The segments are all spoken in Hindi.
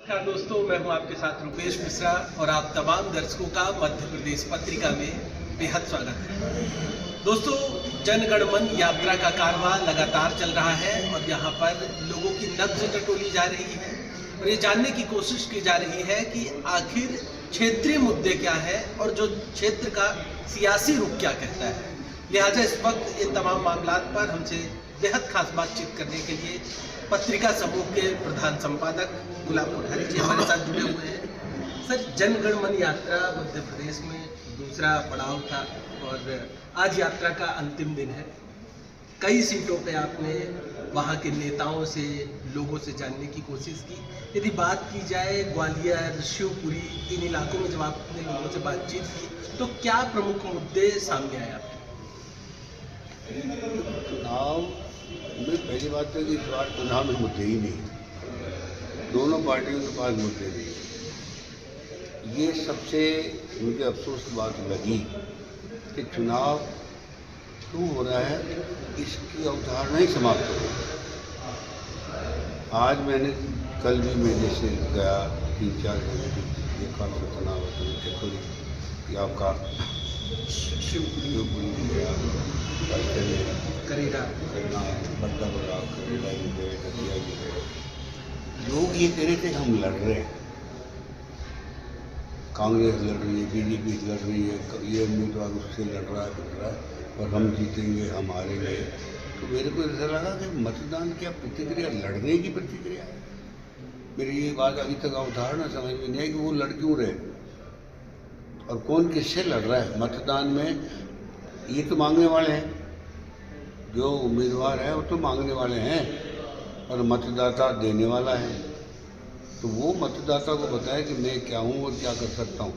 नमस्कार दोस्तों, मैं हूं आपके साथ रुपेश मिश्रा और आप तमाम दर्शकों का मध्य प्रदेश पत्रिका में बेहद स्वागत है। दोस्तों, जन गण मन यात्रा का कारवां लगातार चल रहा है और यहां पर लोगों की नब्ज टटोली जा रही है और ये जानने की कोशिश की जा रही है कि आखिर क्षेत्रीय मुद्दे क्या है और जो क्षेत्र का सियासी रुख क्या कहता है। लिहाजा इस वक्त इन तमाम मामलात पर हमसे बेहद खास बातचीत करने के लिए पत्रिका समूह के प्रधान संपादक गुलाब कोठारी जी हमारे साथ जुड़े हुए हैं। सर, जन गण मन यात्रा मध्य प्रदेश में दूसरा पड़ाव था और आज यात्रा का अंतिम दिन है। कई सीटों पे आपने वहाँ के नेताओं से, लोगों से जानने की कोशिश की। यदि बात की जाए ग्वालियर, शिवपुरी, इन इलाकों में जब आपने लोगों से बातचीत की तो क्या प्रमुख मुद्दे सामने आए आपके? चुनाव में पहली बात है कि इस बार चुनाव में मुद्दे ही नहीं, दोनों पार्टियों के पास मुद्दे नहीं। ये सबसे मुझे अफसोस की बात लगी कि चुनाव क्यों हो रहा है, इसकी अवधारणा ही समाप्त हो गई। आज कल भी मैंने से गया 3-4 घंटे देखा चुनाव कि आपका शिवपुरी में गया, करेला बड्डा बड़ा करेला भी गए, डटिया भी गए। लोग ये कह रहे थे हम लड़ रहे हैं, कांग्रेस लड़ रही है, बीजेपी लड़ रही है, ये उम्मीदवार उससे लड़ रहा है और हम जीतेंगे, हम हारेंगे। तो मेरे को ऐसा लगा कि मतदान क्या प्रतिक्रिया लड़ने की प्रतिक्रिया है। मेरी ये बात अभी तक अवधारणा समझ में नहीं है कि वो लड़ क्यों रहे और कौन किससे लड़ रहा है। मतदान में ये तो मांगने वाले हैं, जो उम्मीदवार है वो तो मांगने वाले हैं और मतदाता देने वाला है। तो वो मतदाता को बताए कि मैं क्या हूँ और क्या कर सकता हूँ,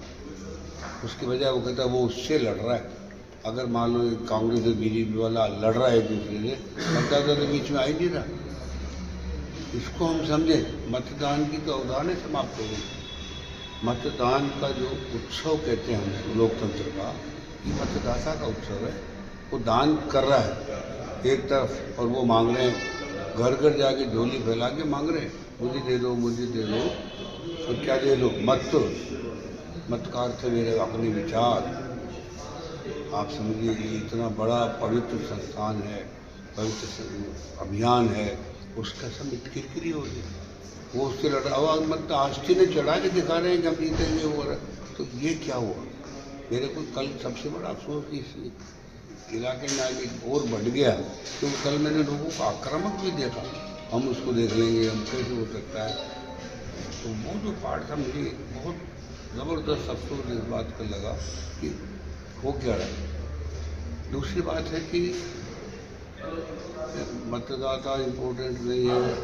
उसके बजाय वो कहता है वो उससे लड़ रहा है। अगर मान लो कांग्रेस और बीजेपी वाला लड़ रहा है एक दूसरे से, मतदाता तो बीच में आ ही नहीं रहा। इसको हम समझें, मतदान की तो अवधारणा समाप्त हो गई। मतदान का जो उत्सव कहते हैं हम लोकतंत्र का, ये मतदाता का उत्सव है। वो दान कर रहा है एक तरफ और वो मांग रहे हैं, घर घर जाके झोली फैला के मांग रहे हैं, मुझे दे दो, मुझे दे दो। और क्या दे दो? मत का अर्थ मेरे अपने विचार। आप समझिए कि इतना बड़ा पवित्र संस्थान है, पवित्र अभियान है, उसका सब किरकिरी हो गई। वो उससे लड़ा हुआ मत आस्थी ने चढ़ा के दिखा रहे हैं कि हम जीतेंगे हो रहा है। तो ये क्या हुआ? मेरे को कल सबसे बड़ा अफसोस कि इस इलाके में आगे और बढ़ गया, क्योंकि कल मैंने लोगों को आक्रामक भी देखा, हम उसको देख लेंगे, हम कैसे हो सकता है। तो वो जो पार्ट था, मुझे बहुत ज़बरदस्त अफसोस इस बात का लगा कि हो क्या रहा है। दूसरी बात है कि मतदाता इम्पोर्टेंट नहीं है,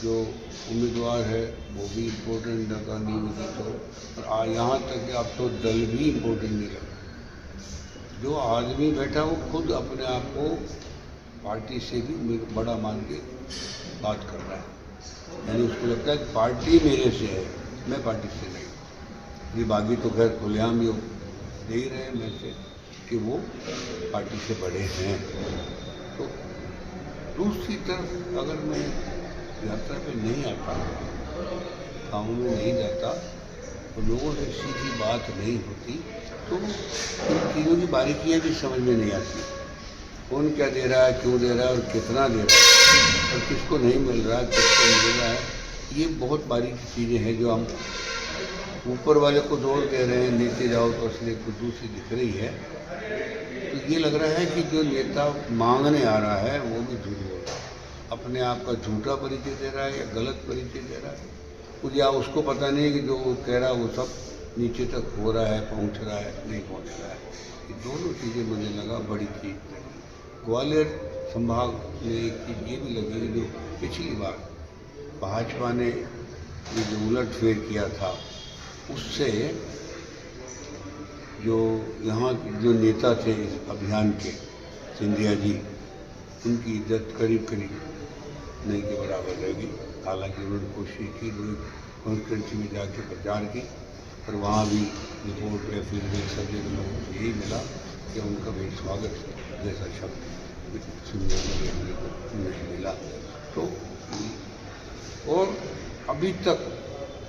जो उम्मीदवार है वो भी इम्पोर्टेंट लगा नहीं मुझे तो। और यहाँ तक कि अब तो दल भी इम्पोर्टेंट नहीं लगा। जो आदमी बैठा वो खुद अपने आप को पार्टी से भी बड़ा मान के बात कर रहा है, यानी उसको लगता है कि पार्टी मेरे से है, मैं पार्टी से नहीं। ये बागी तो खैर खुलेआम भी दे ही रहे हैं मैं से कि वो पार्टी से बड़े हैं। तो दूसरी तरफ अगर मैं यात्रा पे नहीं आता, गाँव में नहीं जाता, तो लोगों से सीधी बात नहीं होती, तो इन चीज़ों की बारीकियाँ भी समझ में नहीं आती। कौन क्या दे रहा है, क्यों दे रहा है और कितना दे रहा है और किसको नहीं मिल रहा है, किसको मिल रहा है, ये बहुत बारीकी चीज़ें हैं जो हम ऊपर वाले को जोड़ दे रहे हैं, नीचे जाओ तो असली कुछ दूसरी दिख रही है। तो ये लग रहा है कि जो नेता मांगने आ रहा है वो भी झूठ बोल रहा है, अपने आप का झूठा परिचय दे रहा है या गलत परिचय दे रहा है। या उसको पता नहीं है कि जो वो कह रहा है वो सब नीचे तक हो रहा है, पहुंच रहा है, नहीं पहुंच रहा है। ये दोनों चीज़ें मुझे लगा बड़ी चीज़ लगी। ग्वालियर संभाग में एक चीज़ ये भी लगी, जो पिछली बार भाजपा ने ये जो उलटफेर किया था, उससे जो यहाँ जो नेता थे इस अभियान के, सिंधिया जी, उनकी इज्जत करीब करीब नहीं के बराबर रहेगी। हालांकि उन्होंने कोशिश की, कॉन्स्टिट्यूंसी में जाके प्रचार की, पर वहाँ भी रिपोर्ट या फिर सब जगह लोगों को यही मिला कि उनका भी स्वागत जैसा शब्द सुनने को नहीं मिला। तो और अभी तक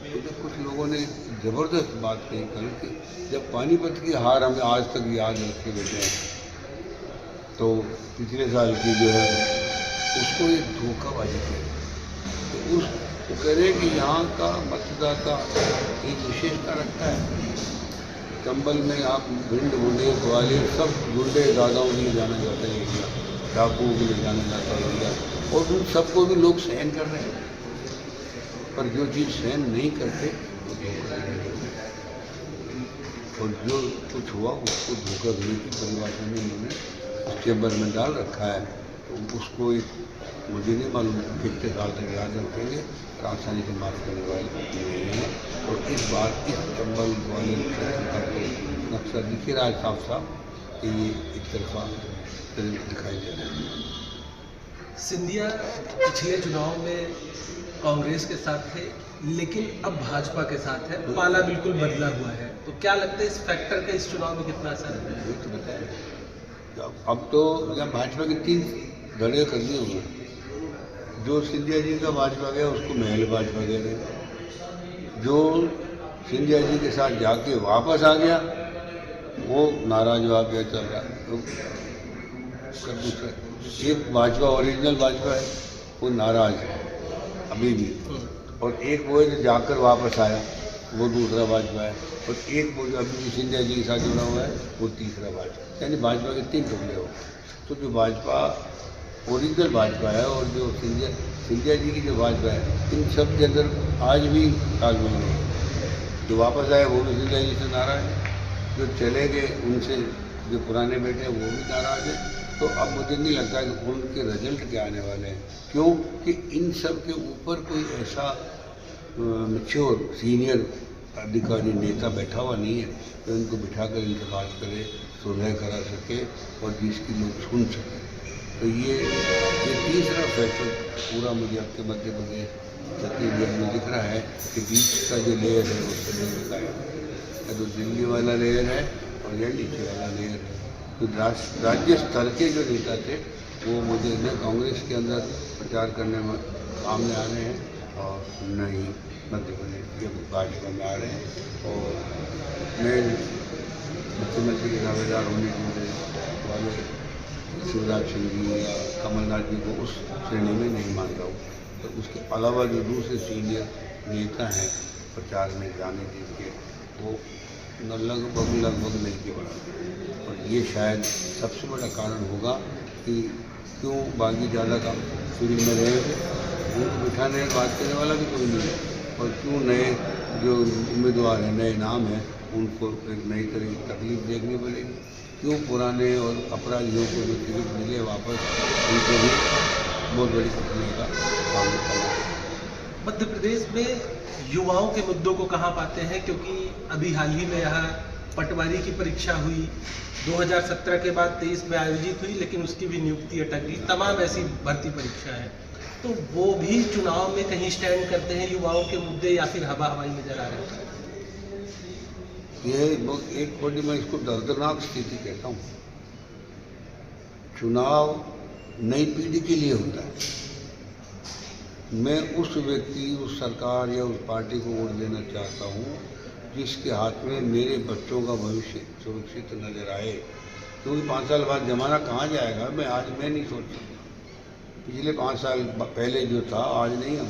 तो कुछ लोगों ने ज़बरदस्त बात कही कल कि जब पानीपत की हार हमें आज तक याद रखे बैठे हैं, तो पिछले साल की जो है उसको एक धोखाबाजी करें। तो उस वो कह रहे हैं कि यहाँ का मतदाता एक विशेषता रखता है। चंबल में आप भिंड मुंडेर ग्वालियर सब गुंडे दादाओं के लिए जाना जाता है एरिया, डाकुओं के लिए जाना जाता है एरिया, और उन सबको भी लोग सहन कर रहे हैं। पर जो चीज़ सहन नहीं करते वो धोखा नहीं करते, और जो कुछ हुआ उसको धोखा देने की परिभाषा में उन्होंने चैम्बर में डाल रखा है। तो उसको एक मुझे नहीं मालूम कितने साल तक याद रखेंगे, और आसानी से माफ करने वाले नहीं हैं। और इस बार इस चंबल ग्वालियर क्षेत्र का तो नक्शा दिख रहा है साफ साफ कि ये एक तरफा दिखाई दे रहा है। सिंधिया पिछले चुनाव में कांग्रेस के साथ थे, लेकिन अब भाजपा के साथ है, पाला बिल्कुल बदला हुआ है। तो क्या लगता है इस फैक्टर का इस चुनाव में कितना असर है? ये तो बताया अब तो यहाँ भाजपा की 3 धड़े करनी होंगी। जो सिंधिया जी का भाजपा गया उसको महल भाजपा कह रहे हैं, जो सिंधिया जी के साथ जाके वापस आ गया वो नाराज हुआ गया चल रहा है। तो दूसरा एक भाजपा ओरिजिनल भाजपा है वो नाराज है अभी भी, और एक वो है जो जाकर वापस आया वो दूसरा भाजपा है, और एक वो जो अभी सिंधिया जी के साथ जुड़ा हुआ है वो तीसरा भाजपा, यानी भाजपा के 3 टुकड़े हो। तो जो भाजपा ओरिजिनल भाजपा है और जो सिंधिया जी की जो भाजपा है, इन सब के अंदर आज भी तालमेल नहीं है। जो वापस आए वो भी सिंधिया जी से नाराज है, जो चले गए उनसे जो पुराने बैठे हैं वो भी नाराज है। तो अब मुझे नहीं लगता कि उनके रिजल्ट क्या आने वाले हैं, क्योंकि इन सब के ऊपर कोई ऐसा मैच्योर सीनियर अधिकारी नेता बैठा हुआ नहीं है जो इनको बिठाकर इनसे बात करे, सुलह करा सके और जिसकी लोग सुन सकें। तो ये तीसरा फैक्टर पूरा मुझे आपके मध्य प्रदेश छत्तीसगढ़ में दिख रहा है कि बीच का जो लेयर है वो चलने का है, तो दिल्ली वाला लेयर है और यह नीचे वाला लेयर है। तो राज्य स्तर के जो नेता थे वो मुझे न कांग्रेस के अंदर प्रचार करने में सामने आ रहे हैं और न ही मध्य प्रदेश के भाजपा में आ रहे हैं। और मैं मुख्यमंत्री के दावेदार होने वाले शिवराज सिंह जी या कमलनाथ जी को उस श्रेणी में नहीं मानता हूँ। तो उसके अलावा जो दूसरे सीनियर नेता हैं प्रचार में जाने जिनके, वो लगभग नहीं के बराबर, और ये शायद सबसे बड़ा कारण होगा कि क्यों बागी ज़्यादा काम शुरू में रहेंगे, उनको बिठाने बात करने वाला भी कोई नहीं है, और क्यों नए जो उम्मीदवार हैं, नए नाम हैं, उनको एक नई तरह की तकलीफ देखनी पड़ेगी, क्यों पुराने और अपराधियों को जो टिकट मिले वापस उनको भी बहुत बड़ी तकलीफ का सामना करना पड़ेगा। मध्य प्रदेश में युवाओं के मुद्दों को कहाँ पाते हैं? क्योंकि अभी हाल ही में यहाँ पटवारी की परीक्षा हुई, 2017 के बाद 23 में आयोजित हुई, लेकिन उसकी भी नियुक्ति अटक गई। तमाम ऐसी भर्ती परीक्षा है, तो वो भी चुनाव में कहीं स्टैंड करते हैं युवाओं के मुद्दे, या फिर हवा हवाई नजर आ रहे हैं? ये एक बड़ी, मैं इसको दर्दनाक स्थिति कहता हूँ। चुनाव नई पीढ़ी के लिए होता है। मैं उस व्यक्ति, उस सरकार या उस पार्टी को वोट देना चाहता हूँ जिसके हाथ में मेरे बच्चों का भविष्य सुरक्षित नजर आए, क्योंकि 5 साल बाद ज़माना कहाँ जाएगा मैं नहीं सोच सकता। पिछले 5 साल पहले जो था आज नहीं है।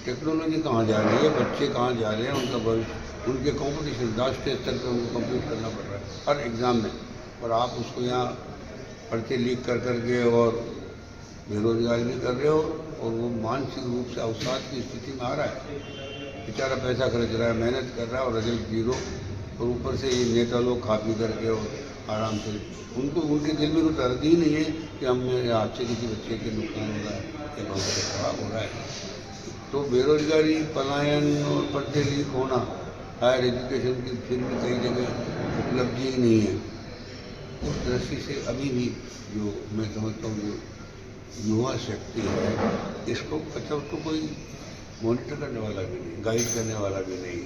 टेक्नोलॉजी कहाँ जा रही है, बच्चे कहाँ जा रहे हैं, उनका भविष्य, उनके कंपटीशन राष्ट्रीय स्तर पर उनको कम्पीट करना पड़ रहा है हर एग्ज़ाम में, और आप उसको यहाँ पर्चे लीक कर करके और बेरोजगारी भी कर रहे हो, और वो मानसिक रूप से अवसाद की स्थिति में आ रहा है। बेचारा पैसा खर्च रहा है, मेहनत कर रहा है और रिजल्ट 0, और ऊपर से ये नेता लोग खा पी करके और आराम से, उनके दिल में कोई दर्द ही नहीं है कि हमें हाथ से किसी बच्चे के नुकसान हो रहा है या भविष्य खराब हो रहा है। तो बेरोजगारी, पलायन और पर्चे लीक होना, हायर एजुकेशन की फिर भी कई जगह उपलब्धि ही नहीं है। उस दृष्टि से अभी भी जो मैं समझता हूँ जो युवा शक्ति है, इसको उसको कोई मॉनिटर करने वाला भी नहीं, गाइड करने वाला भी नहीं।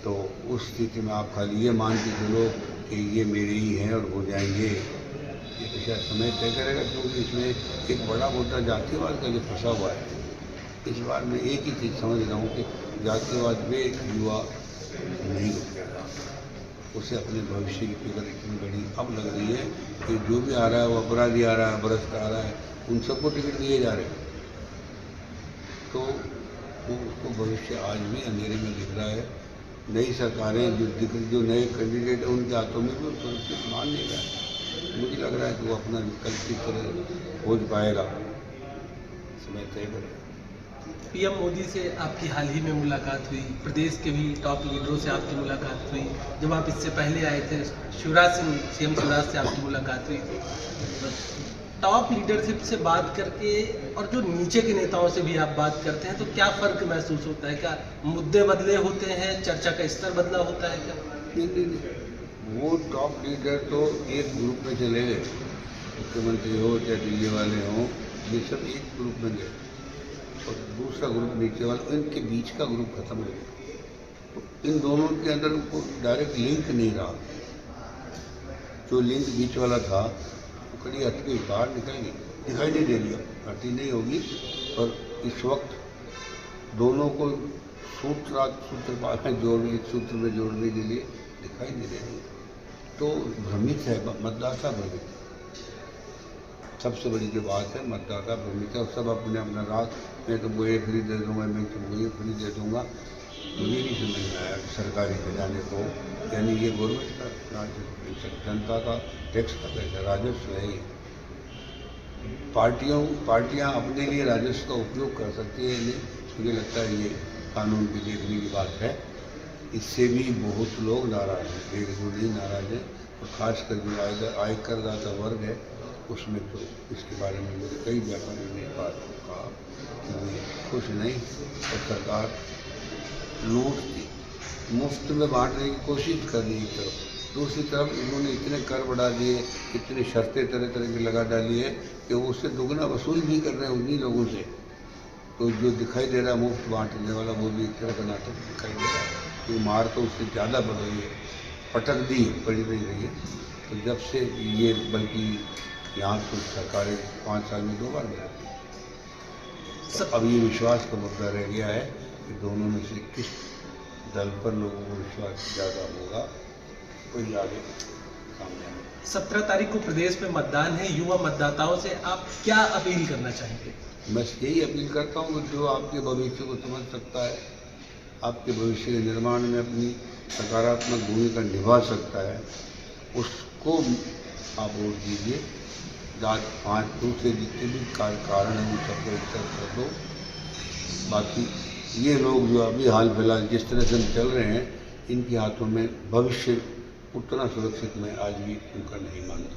तो उस स्थिति में आप खाली ये मान के चलो कि ये मेरे ही हैं और हो जाएंगे, ये तो शायद समय तय करेगा, क्योंकि इसमें एक बड़ा मुद्दा जातिवाद का जो फंसा हुआ है। इस बार मैं एक ही चीज़ समझ रहा हूँ कि जातिवाद में युवा नहीं रुकेगा। उसे अपने भविष्य की फिक्र इतनी बड़ी अब लग रही है कि जो भी आ रहा है वो अपराधी आ रहा है, भ्रष्ट आ रहा है, उन सबको टिकट दिए जा रहे हैं। तो उसको भविष्य आज भी अंधेरे में दिख रहा है। नई सरकारें जो नए कैंडिडेट हैं उनके हाथों में भी सुरक्षित मान नहीं रहा है। मुझे लग रहा है कि वो अपना विकल्प की तरह खोज पाएगा, समय तय करेगा। पीएम मोदी से आपकी हाल ही में मुलाकात हुई, प्रदेश के भी टॉप लीडरों से आपकी मुलाकात हुई। जब आप इससे पहले आए थे शिवराज सिंह सीएम शिवराज से आपकी मुलाकात हुई थी। तो टॉप लीडरशिप से बात करके और जो नीचे के नेताओं से भी आप बात करते हैं तो क्या फ़र्क महसूस होता है? क्या मुद्दे बदले होते हैं, चर्चा का स्तर बदला होता है क्या? नहीं, वो टॉप लीडर तो एक ग्रुप में चले गए, मुख्यमंत्री हो चाहे दिल्ली वाले हों, ये सब एक ग्रुप में गए और दूसरा ग्रुप नीचे वाला, इनके बीच का ग्रुप खत्म हो गया। तो इन दोनों के अंदर को डायरेक्ट लिंक नहीं रहा। जो लिंक बीच वाला था वो कड़ी हट गई, बाहर निकल गई, दिखाई नहीं दे रही, हटी नहीं होगी। और इस वक्त दोनों को सूत्र में जोड़ने के लिए दिखाई नहीं दे रही। तो भ्रमित है मतदाता, भ्रमित है। सबसे बड़ी जो बात है, मतदाता भ्रमित है और सब अपने अपना राज, मैं तुमको ये फ्री दे दूँगा, मैं तुमको ये फ्री दे दूँगा। मुझे नहीं समझ में आया सरकारी खजाने को, यानी ये गवर्नमेंट का राजस्व, जनता का टैक्स का पैसा, राजस्व है। ये पार्टियां अपने लिए राजस्व का उपयोग कर सकती है, नहीं मुझे लगता है ये कानून की देखने की बात है। इससे भी बहुत लोग नाराज हैं, एक दो नहीं नाराज हैं, और खासकर जो आयकरदाता वर्ग है उसमें तो इसके बारे में मुझे कई व्यापारियों ने बात कहा कि वे खुश नहीं। और सरकार लूट की मुफ्त में बांटने की कोशिश कर रही है एक तरफ, दूसरी तरफ इन्होंने इतने कर बढ़ा दिए, इतनी शर्तें तरह तरह की लगा डाली है कि वो उससे दुगना वसूल भी कर रहे हैं उन्हीं लोगों से। तो जो दिखाई दे रहा है मुफ्त बांटने वाला, वो भी एक तरह का नाटक दिखाई दे रहा है। तो मार तो उससे ज़्यादा बढ़ रही है, पटक दी पड़ी नहीं रही है। तो जब से ये, बल्कि यहाँ तो सरकारें 5 साल में 2 बार मिलती है। अब ये विश्वास का मुद्दा रह गया है कि दोनों में से किस दल पर लोगों को विश्वास ज़्यादा होगा, कोई आगे सामने आएगा। 17 तारीख को प्रदेश में मतदान है, युवा मतदाताओं से आप क्या अपील करना चाहेंगे? मैं यही अपील करता हूँ कि जो आपके भविष्य को समझ सकता है, आपके भविष्य के निर्माण में अपनी सकारात्मक भूमिका निभा सकता है, उसको आप वोट दीजिए। जात पाँच दूसरे जितने भी कारण हैं उन सबको एक तरफ कर दो। बाकी ये लोग जो अभी हाल फिलहाल जिस तरह से हम चल रहे हैं, इनके हाथों में भविष्य उतना सुरक्षित मैं आज भी उनका नहीं मानता,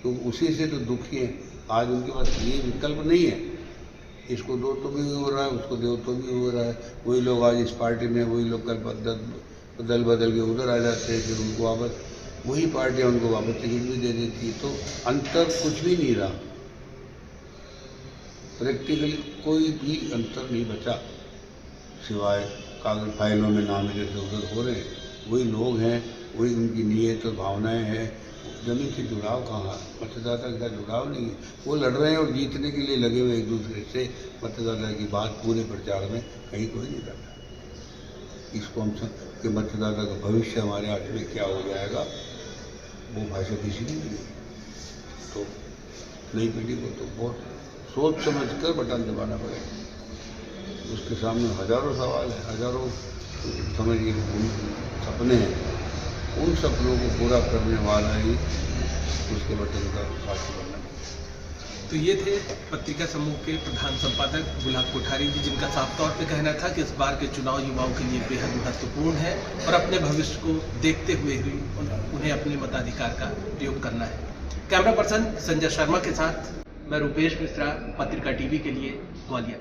तो उसी से तो दुखी है। आज उनके पास ये विकल्प नहीं है, इसको दो तो भी हो रहा है, उसको दो तो भी हो रहा है। वही लोग आज इस पार्टी में, वही लोग कल बदल बदल के उधर आ जाते हैं, फिर उनको वापस वही पार्टियाँ उनको वापस टिकट भी दे देती है। तो अंतर कुछ भी नहीं रहा, प्रैक्टिकली कोई भी अंतर नहीं बचा, सिवाय कागज फाइलों में नाम जैसे उधर हो रहे हैं। वही लोग हैं, वही उनकी नीयत और भावनाएं हैं। जमीन से जुड़ाव कहाँ, मतदाता का जुड़ाव नहीं है। वो लड़ रहे हैं और जीतने के लिए लगे हुए एक दूसरे से। मतदाता की बात पूरे प्रचार में कहीं कोई नहीं करता। इसको हम सब कि मतदाता का भविष्य हमारे हाथ में क्या हो जाएगा, वो भाषा किसी की नहीं। तो नई पीढ़ी को तो बहुत सोच समझ कर बटन दबाना पड़ेगा। उसके सामने हजारों सवाल हैं, हजारों समझिए सपने हैं, उन सपनों को पूरा करने वाला ही उसके बटन का साथी बनना। तो ये थे पत्रिका समूह के प्रधान संपादक गुलाब कोठारी जी, जिनका साफ तौर पे कहना था कि इस बार के चुनाव युवाओं के लिए बेहद महत्वपूर्ण है और अपने भविष्य को देखते हुए ही उन्हें अपने मताधिकार का प्रयोग करना है। कैमरा पर्सन संजय शर्मा के साथ मैं रुपेश मिश्रा, पत्रिका टीवी के लिए ग्वालियर।